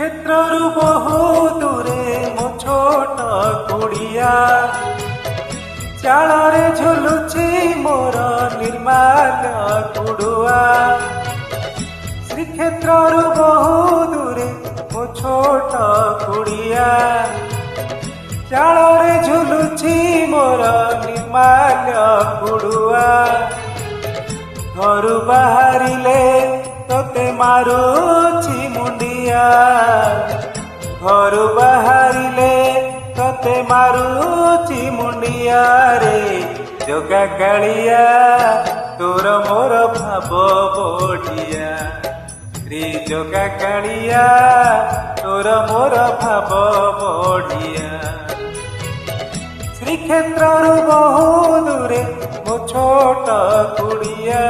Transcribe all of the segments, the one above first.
ଶ୍ରୀକ୍ଷେତ୍ରରୁ ବହୁ ଦୂରେ ମୋ ଛୋଟ କୁଡ଼ିଆ, ଚାଳରେ ଝୁଲୁଛି ମୋର ନିର୍ମାଲ୍ୟ କୁଡ଼ୁଆ। ଶ୍ରୀକ୍ଷେତ୍ରରୁ ବହୁ ଦୂରେ ମୋ ଛୋଟ କୁଡ଼ିଆ, ଚାଳରେ ଝୁଲୁଛି ମୋର ନିର୍ମାଲ୍ୟ କୁଡ଼ୁଆ। ଘରୁ ବାହାରିଲେ ତତେ ମାରୁଛି ମୁଣ୍ଡିଆ, ଘରୁ ବାହାରିଲେ ତତେ ମାରୁଛି ମୁଣ୍ଡିଆ ରେ। ଜଗା କାଳିଆ ତୋର ମୋର ଭାବ ବଢିଆ ରେ, ଜଗା କାଳିଆ ତୋର ମୋର ଭାବ ବଢିଆ। ଶ୍ରୀକ୍ଷେତ୍ରରୁ ବହୁ ଦୂରେ ମୋ ଛୋଟ କୁଡ଼ିଆ।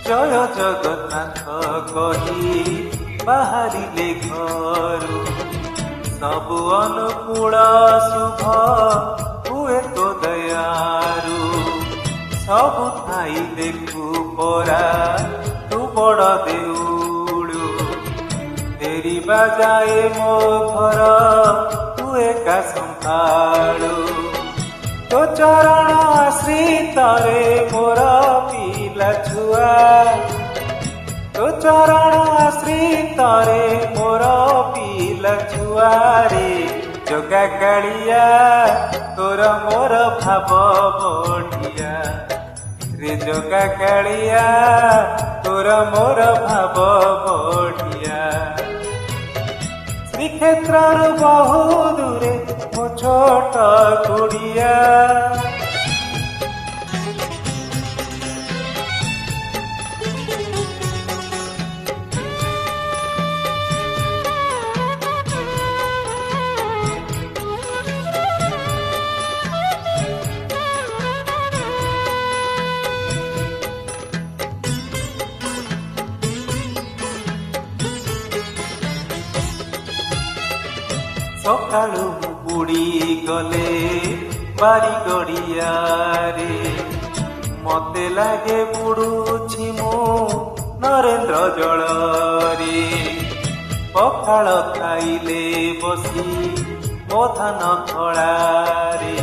জয় জগন্নাথ কহি বাহারিলে ঘরু, সবু অনুকূল শুভ হুয়ে তো দয়ারু। সবু ঠাই দেখু পরা তু বড় দেউড়ু, ফেরিবা যায় মো ঘর তু একা সম্ভাଳୁ। তো চরণ আশ্রিତରେ ମୋର ପିଲା ଛୁଆ, তো ଚରଣ ଆଶ୍ରିତରେ ମୋର ପିଲା ଛୁଆରେ। ଜଗା କାଳିଆ ତୋର ମୋର ଭାବ ବଢିଆ ରେ, ଜଗା କାଳିଆ ତୋର ମୋର ଭାବ ବଢିଆ। ଶ୍ରୀକ୍ଷେତ୍ରରୁ ବହୁ ଦୂରେ ମୋ ଛୋଟ କୁଡ଼ିଆ। ସକାଳୁ ବୁଡ଼ି ଗଲେ ବାରି ଗଡ଼ିଆରେ, ମତେ ଲାଗେ ବୁଡୁଛି ମୁଁ ନରେନ୍ଦ୍ର ଜଳରେ। ପଖାଳ ଖାଇଲେ ବସି ମୋ ଧାନ ଖଳାରେ,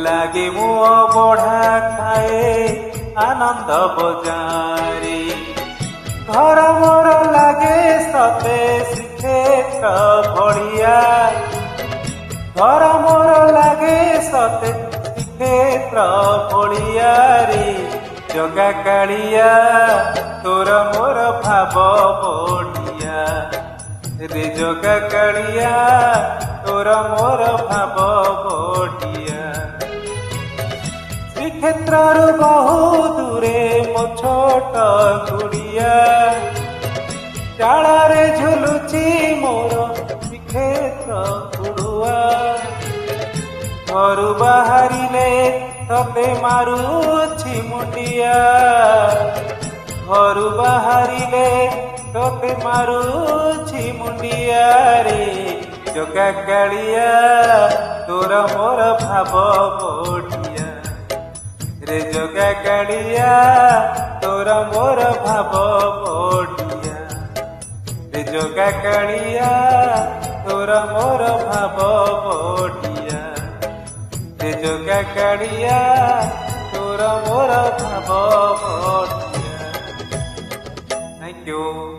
ଲାଗେ ମୁଁ ଅବଢ଼ା ଖାଏ ଆନନ୍ଦ ବଜାରେ। ଘର ମୋର ଲାଗେ ସତେ ଶ୍ରୀକ୍ଷେତ୍ର ଭଳିଆ, ଘର ମୋର ଲାଗେ ସତେ ଶ୍ରୀକ୍ଷେତ୍ର ଭଳିଆ ରେ। ଜଗା କାଳିଆ ତୋର ମୋର ଭାବ ବଢିଆ ରେ, ଜଗା କାଳିଆ ତୋର ମୋର ଭାବ ବଢିଆ। ଶ୍ରୀକ୍ଷେତ୍ରରୁ ବହୁ ଦୂରେ ମୋ ଛୋଟ କୁଡ଼ିଆ, ଚାଳରେ ଝୁଲୁଛି ମୋର ଶ୍ରୀକ୍ଷେତ୍ର କୁଡ଼ୁଆ। ଘରୁ ବାହାରିଲେ ତତେ ମାରୁଛି ମୁଣ୍ଡିଆ, ଘରୁ ବାହାରିଲେ ତତେ ମାରୁଛି ମୁଣ୍ଡିଆ ରେ। ଜଗା କାଳିଆ ତୋର ମୋର ଭାବ ବଢିଆ ରେ, ଜଗା କାଳିଆ ତୋର ମୋର ଭାବ ବଢିଆ ରେ। ଜଗା କାଳିଆ ତୋର ମୋର ଭାବ ବଢିଆ ରେ, ଜଗା କାଳିଆ ତୋର ମୋର ଭାବ ବଢିଆ। Thank you.